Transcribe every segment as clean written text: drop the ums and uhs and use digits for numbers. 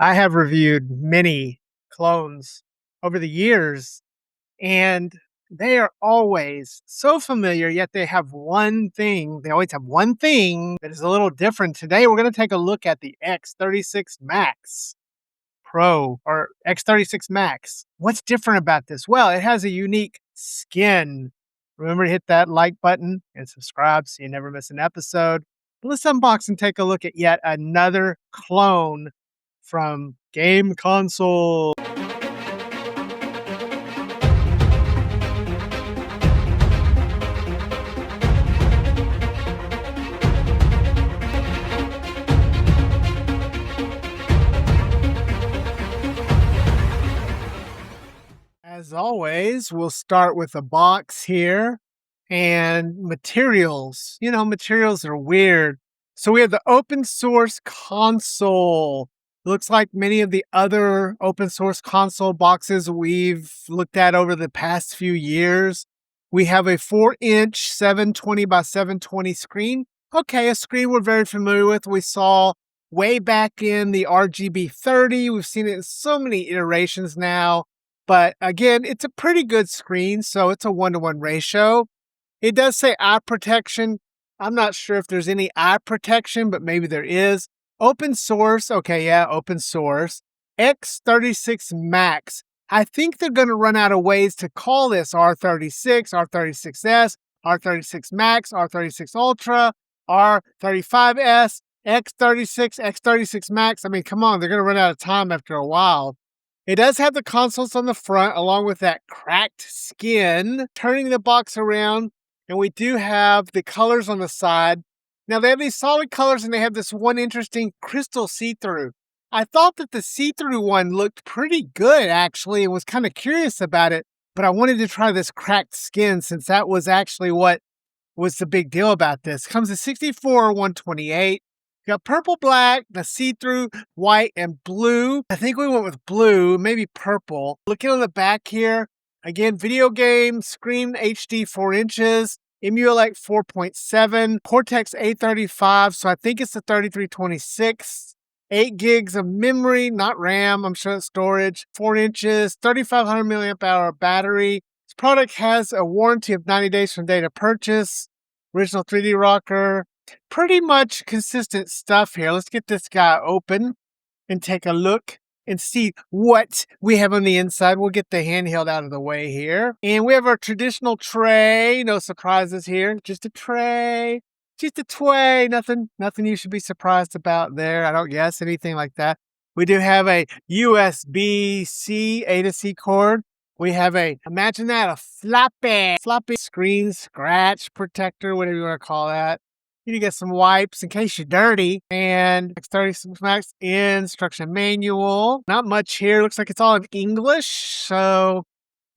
I have reviewed many clones over the years, and they are always so familiar, yet they have one thing. They always have one thing that is a little different. Today, we're going to take a look at the X36 Max Pro or X36 Max. What's different about this? Well, it has a unique skin. Remember to hit that like button and subscribe so you never miss an episode. Let's unbox and take a look at yet another clone from Game Console. As always, we'll start with a box here and materials. You know, materials are weird. So we have the open source console. Looks like many of the other open source console boxes we've looked at over the past few years. We have a 4-inch 720 by 720 screen. Okay, a screen we're very familiar with. We saw way back in the RGB 30. We've seen it in so many iterations now. But again, it's a pretty good screen, so it's a 1-to-1 ratio. It does say eye protection. I'm not sure if there's any eye protection, but maybe there is. Open source. Okay, yeah, open source. X36 Max. I think they're going to run out of ways to call this R36, R36S, R36 Max, R36 Ultra, R35S, X36, X36 Max. I mean, come on, they're going to run out of time after a while. It does have the consoles on the front along with that cracked skin. Turning the box around, and we do have the colors on the side. Now they have these solid colors and they have this one interesting crystal see-through. I thought that the see-through one looked pretty good actually and was kind of curious about it, but I wanted to try this cracked skin since that was actually what was the big deal about this. Comes at 64 128. Got purple, black, the see-through, white, and blue. I think we went with blue, maybe purple. Looking on the back here, again, video game, screen HD 4 inches, emulate 4.7, Cortex A35, so I think it's the 3326, 8 gigs of memory, not RAM, I'm sure it's storage, 4 inches, 3500 milliamp hour battery. This product has a warranty of 90 days from date of purchase, original 3D rocker. Pretty much consistent stuff here. Let's get this guy open and take a look and see what we have on the inside. We'll get the handheld out of the way here. And we have our traditional tray. No surprises here. Just a tray. Just a tray. Nothing you should be surprised about there. I don't guess anything like that. We do have a USB-C A to C cord. We have imagine that, a floppy screen scratch protector, whatever you want to call that. You get some wipes in case you're dirty, and X36 Max instruction manual. Not much here. Looks like it's all in English. So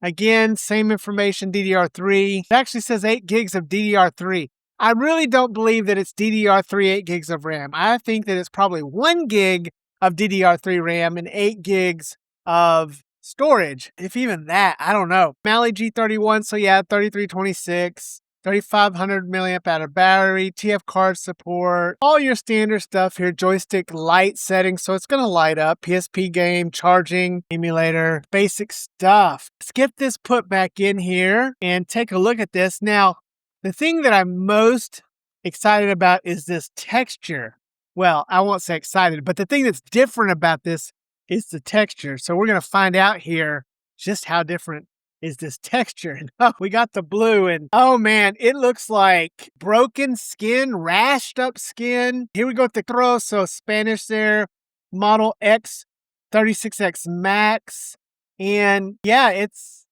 again, same information, DDR3. It actually says 8 gigs of DDR3. I really don't believe that it's DDR3 8 gigs of RAM. I think that it's probably 1 gig of DDR3 RAM and 8 gigs of storage. If even that, I don't know. Mali G31, so yeah, 3326. 3500 milliamp hour battery, TF card support, all your standard stuff here. Joystick light settings, so it's going to light up. PSP game, charging, emulator, basic stuff. Let's get this put back in here and take a look at this. Now, the thing that I'm most excited about is this texture. Well, I won't say excited, but the thing that's different about this is the texture. So we're going to find out here just how different is this texture. We got the blue, and oh man, it looks like broken skin, rashed up skin. Here we go with the throw, so Spanish there, model X36X Max, and yeah, it's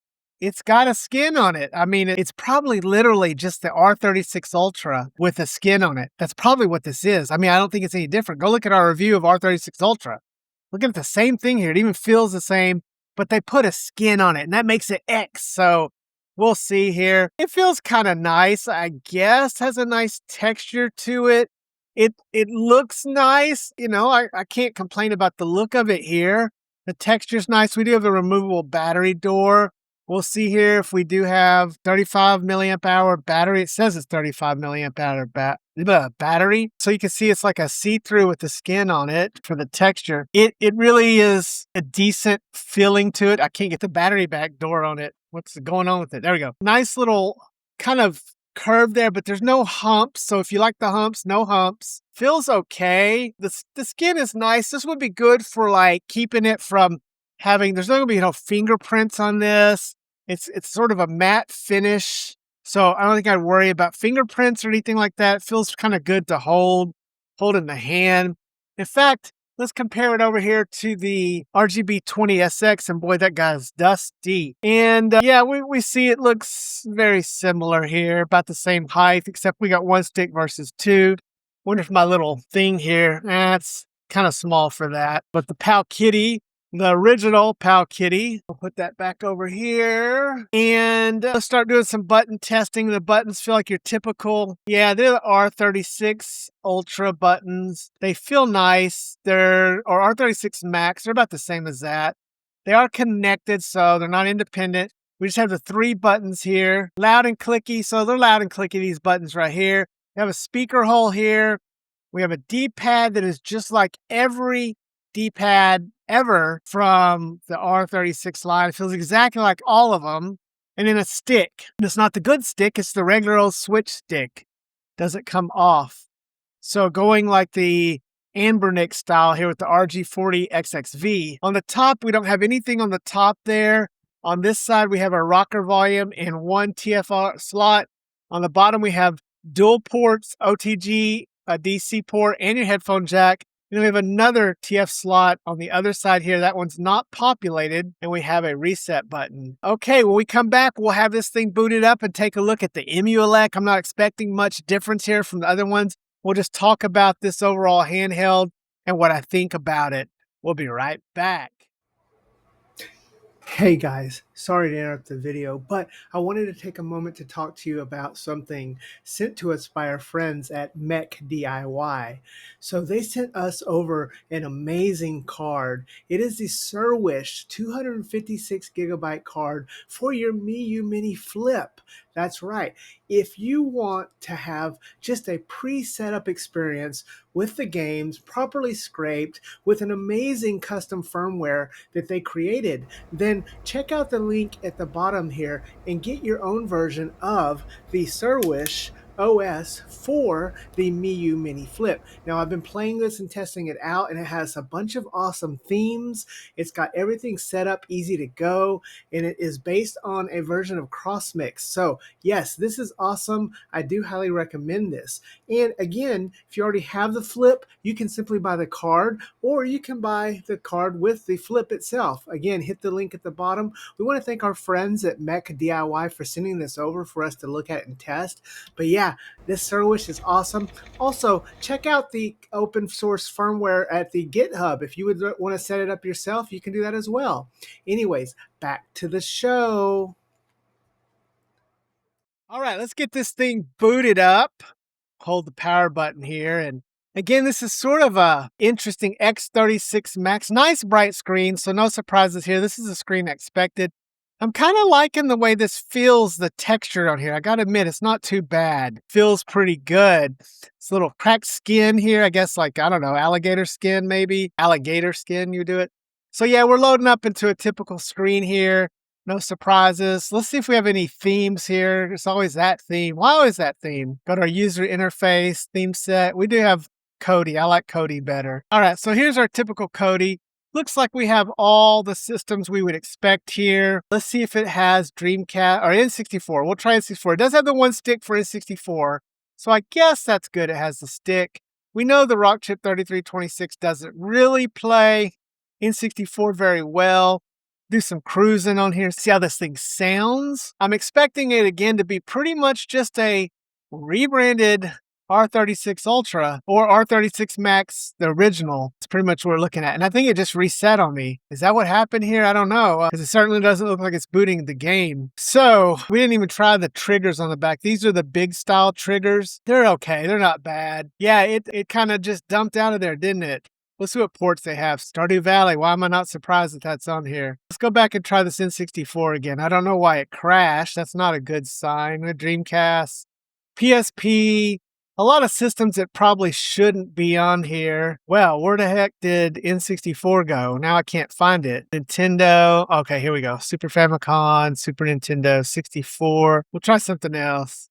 got a skin on it. I mean, it's probably literally just the R36 Ultra with a skin on it. That's probably what this is. I mean, I don't think it's any different. Go look at our review of R36 Ultra. Look at the same thing here. It even feels the same, but they put a skin on it, and that makes it X. So we'll see here. It feels kind of nice, I guess. Has a nice texture to it. It looks nice. You know, I can't complain about the look of it here. The texture's nice. We do have a removable battery door. We'll see here if we do have 35 milliamp hour battery. It says it's 35 milliamp hour battery. So you can see it's like a see-through with the skin on it for the texture. It really is a decent feeling to it. I can't get the battery back door on it. What's going on with it? There we go. Nice little kind of curve there, but there's no humps. So if you like the humps, no humps. Feels okay. The skin is nice. This would be good for like keeping it from having, there's not gonna be no fingerprints on this. It's sort of a matte finish. So I don't think I'd worry about fingerprints or anything like that. It feels kind of good to hold in the hand. In fact, let's compare it over here to the RGB20SX, and boy, that guy's dusty. And yeah, we see it looks very similar here, about the same height, except we got one stick versus two. Wonder if my little thing here, it's kind of small for that. But the Pal Kitty, the original Pal Kitty. I'll put that back over here. And let's start doing some button testing. The buttons feel like your typical, yeah, they're the R36 Ultra buttons. They feel nice. Or R36 Max. They're about the same as that. They are connected, so they're not independent. We just have the 3 buttons here. Loud and clicky, so they're loud and clicky, these buttons right here. We have a speaker hole here. We have a D-pad that is just like every D-pad ever from the R36 line. It feels exactly like all of them. And then a stick. And it's not the good stick, it's the regular old switch stick. Doesn't come off. So going like the Anbernic style here with the RG40XXV. On the top, we don't have anything on the top there. On this side, we have a rocker volume and 1 TFR slot. On the bottom, we have dual ports, OTG, a DC port, and your headphone jack. Then we have another TF slot on the other side here. That one's not populated, and we have a reset button. Okay, when we come back, we'll have this thing booted up and take a look at the EmuElect. I'm not expecting much difference here from the other ones. We'll just talk about this overall handheld and what I think about it. We'll be right back. Hey guys, sorry to interrupt the video, but I wanted to take a moment to talk to you about something sent to us by our friends at Mech DIY. So they sent us over an amazing card. It is the Surwish 256 gigabyte card for your Miu Mini Flip. That's right. If you want to have just a pre-set up experience with the games properly scraped with an amazing custom firmware that they created, then check out the link at the bottom here and get your own version of the Surwish OS for the Miu Mini Flip. Now, I've been playing this and testing it out, and it has a bunch of awesome themes. It's got everything set up easy to go, and it is based on a version of CrossMix. So yes, this is awesome. I do highly recommend this. And again, if you already have the Flip, you can simply buy the card, or you can buy the card with the Flip itself. Again, hit the link at the bottom. We want to thank our friends at Mech DIY for sending this over for us to look at and test. But yeah, this Surwish is awesome. Also, check out the open source firmware at the GitHub. If you would want to set it up yourself, you can do that as well. Anyways, back to the show. All right, let's get this thing booted up. Hold the power button here. And again, this is sort of a interesting X36 Max. Nice bright screen, so no surprises here. This is a screen I expected. I'm kind of liking the way this feels, the texture on here. I gotta admit, it's not too bad. Feels pretty good. It's a little cracked skin here. I guess like, I don't know, alligator skin maybe. Alligator skin, you do it. So yeah, we're loading up into a typical screen here. No surprises. Let's see if we have any themes here. It's always that theme. Why always that theme? Go to our user interface, theme set. We do have Kodi. I like Kodi better. All right, so here's our typical Kodi. Looks like we have all the systems we would expect here. Let's see if it has Dreamcast or N64. We'll try N64. It does have the one stick for N64, so I guess that's good. It has the stick. We know the Rockchip 3326 doesn't really play N64 very well. Do some cruising on here, see how this thing sounds. I'm expecting it again to be pretty much just a rebranded R36 Ultra or R36 Max, the original. It's pretty much what we're looking at. And I think it just reset on me. Is that what happened here? I don't know, because it certainly doesn't look like it's booting the game. So we didn't even try the triggers on the back. These are the big style triggers. They're okay. They're not bad. Yeah, it kind of just dumped out of there, didn't it? Let's see what ports they have. Stardew Valley. Why am I not surprised that that's on here? Let's go back and try this N64 again. I don't know why it crashed. That's not a good sign. The Dreamcast, PSP, a lot of systems that probably shouldn't be on here. Well, where the heck did N64 go? Now I can't find it. Nintendo. Okay, here we go. Super Famicom, Super Nintendo, 64. We'll try something else.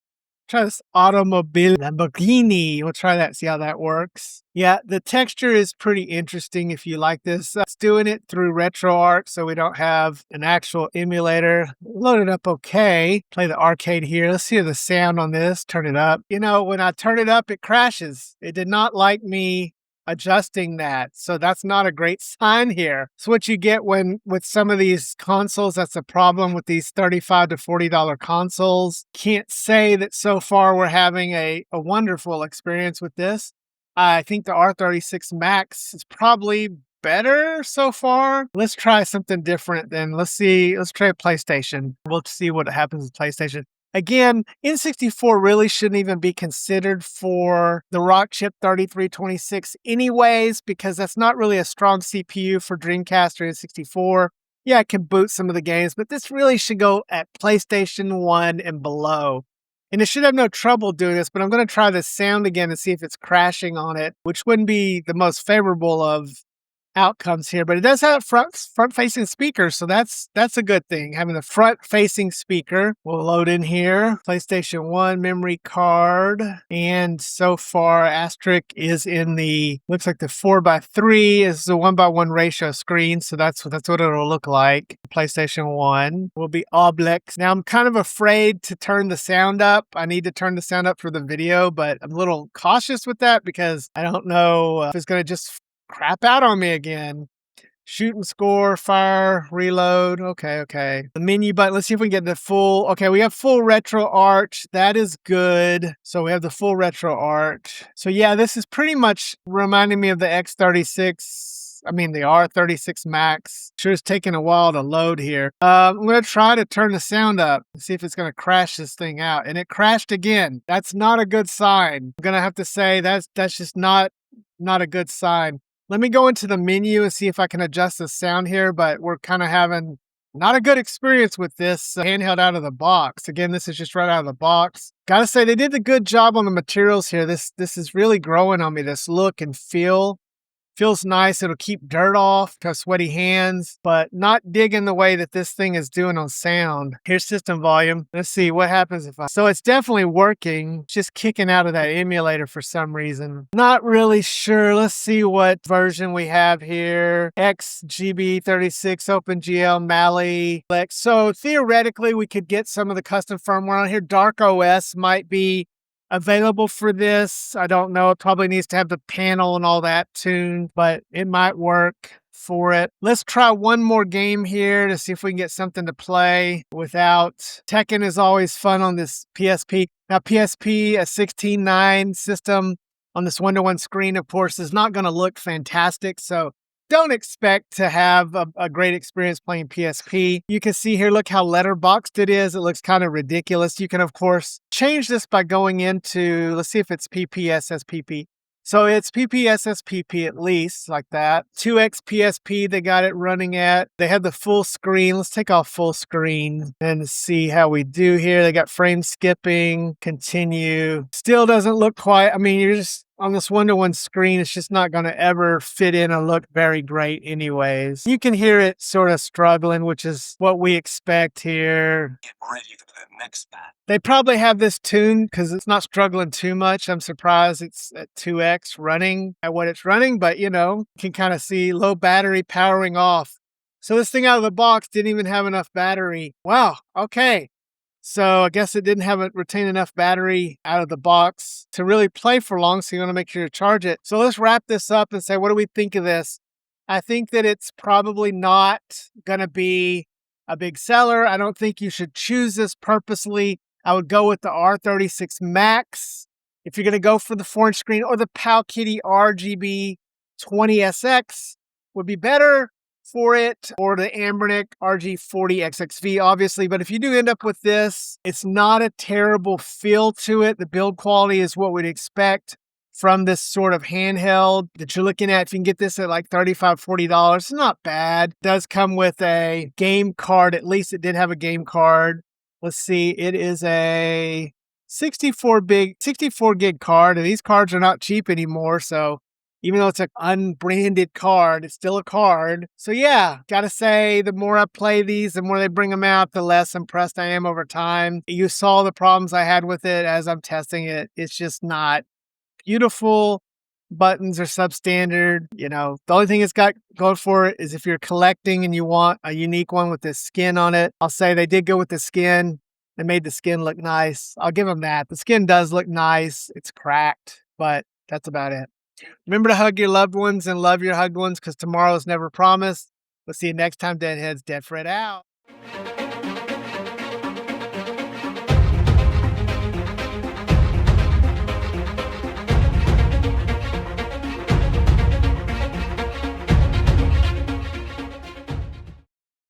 Try this automobile Lamborghini. We'll try that, see how that works. Yeah, the texture is pretty interesting if you like this. It's doing it through RetroArch, so we don't have an actual emulator. Load it up okay. Play the arcade here. Let's hear the sound on this. Turn it up. You know, when I turn it up, it crashes. It did not like me adjusting that. So that's not a great sign here. It's what you get when with some of these consoles. That's a problem with these $35 to $40 consoles. Can't say that so far we're having a wonderful experience with this. I think the R36 Max is probably better so far. Let's try something different then. Let's try PlayStation. We'll see what happens with PlayStation. Again, N64 really shouldn't even be considered for the Rockchip 3326 anyways, because that's not really a strong CPU for Dreamcast or N64. Yeah, it can boot some of the games, but this really should go at PlayStation 1 and below. And it should have no trouble doing this, but I'm going to try the sound again and see if it's crashing on it, which wouldn't be the most favorable of outcomes here, but it does have front-facing speakers, so that's a good thing. Having the front-facing speaker. We'll load in here. PlayStation 1 memory card, and so far Asterisk is in the, looks like the 4:3 is the 1:1 ratio screen, so that's what it'll look like. PlayStation 1 will be Oblex. Now I'm kind of afraid to turn the sound up. I need to turn the sound up for the video, but I'm a little cautious with that because I don't know if it's going to just crap out on me again. Shoot and score, fire, reload. Okay. The menu button. Let's see if we can get the full. Okay, we have full RetroArch. That is good. So we have the full RetroArch. So yeah, this is pretty much reminding me of the X36. I mean, the R36 Max. Sure is taking a while to load here. I'm going to try to turn the sound up and see if it's going to crash this thing out. And it crashed again. That's not a good sign. I'm going to have to say that's just not a good sign. Let me go into the menu and see if I can adjust the sound here, but we're kind of having not a good experience with this handheld out of the box. Again, this is just right out of the box. Gotta say, they did a good job on the materials here. This is really growing on me, this look and feel. Feels nice. It'll keep dirt off, have sweaty hands, but not digging the way that this thing is doing on sound. Here's system volume. Let's see what happens if so it's definitely working, just kicking out of that emulator for some reason. Not really sure. Let's see what version we have here. XGB36, OpenGL, Mali. So theoretically, we could get some of the custom firmware on here. Dark OS might be available for this. I don't know. It probably needs to have the panel and all that tuned, but it might work for it. Let's try one more game here to see if we can get something to play without. Tekken is always fun on this PSP. Now, PSP, a 16:9 system on this 1:1 screen, of course, is not going to look fantastic. So don't expect to have a great experience playing PSP. You can see here, look how letterboxed it is. It looks kind of ridiculous. You can, of course, change this by going into, let's see if it's PPSSPP. So it's PPSSPP at least, like that. 2X PSP, they got it running at. They have the full screen. Let's take off full screen and see how we do here. They got frame skipping, continue. Still doesn't look quite, I mean, you're just, on this 1:1 screen, it's just not going to ever fit in and look very great anyways. You can hear it sort of struggling, which is what we expect here. Get ready for the next battle. They probably have this tuned because it's not struggling too much. I'm surprised it's at 2X running at what it's running, but you know, you can kind of see low battery powering off. So this thing out of the box didn't even have enough battery. Wow, okay. So I guess it didn't have it retain enough battery out of the box to really play for long, so you want to make sure to charge it. So let's wrap this up and say, what do we think of this? I think that it's probably not going to be a big seller. I don't think you should choose this purposely. I would go with the R36 Max if you're going to go for the 4-inch screen, or the Powkitty RGB 20SX would be better for it, or the Anbernic RG40XXV, obviously. But if you do end up with this, it's not a terrible feel to it. The build quality is what we'd expect from this sort of handheld that you're looking at. If you can get this at like $35, $40, it's not bad. It does come with a game card. At least it did have a game card. Let's see. It is a 64 gig card, and these cards are not cheap anymore. So even though it's an unbranded card, it's still a card. So yeah, gotta say, the more I play these, the more they bring them out, the less impressed I am over time. You saw the problems I had with it as I'm testing it. It's just not beautiful. Buttons are substandard. You know, the only thing it's got going for it is if you're collecting and you want a unique one with this skin on it. I'll say they did go with the skin. They made the skin look nice. I'll give them that. The skin does look nice. It's cracked, but that's about it. Remember to hug your loved ones and love your hugged ones, because tomorrow is never promised. We'll see you next time, Deadheads. Dead Fred out.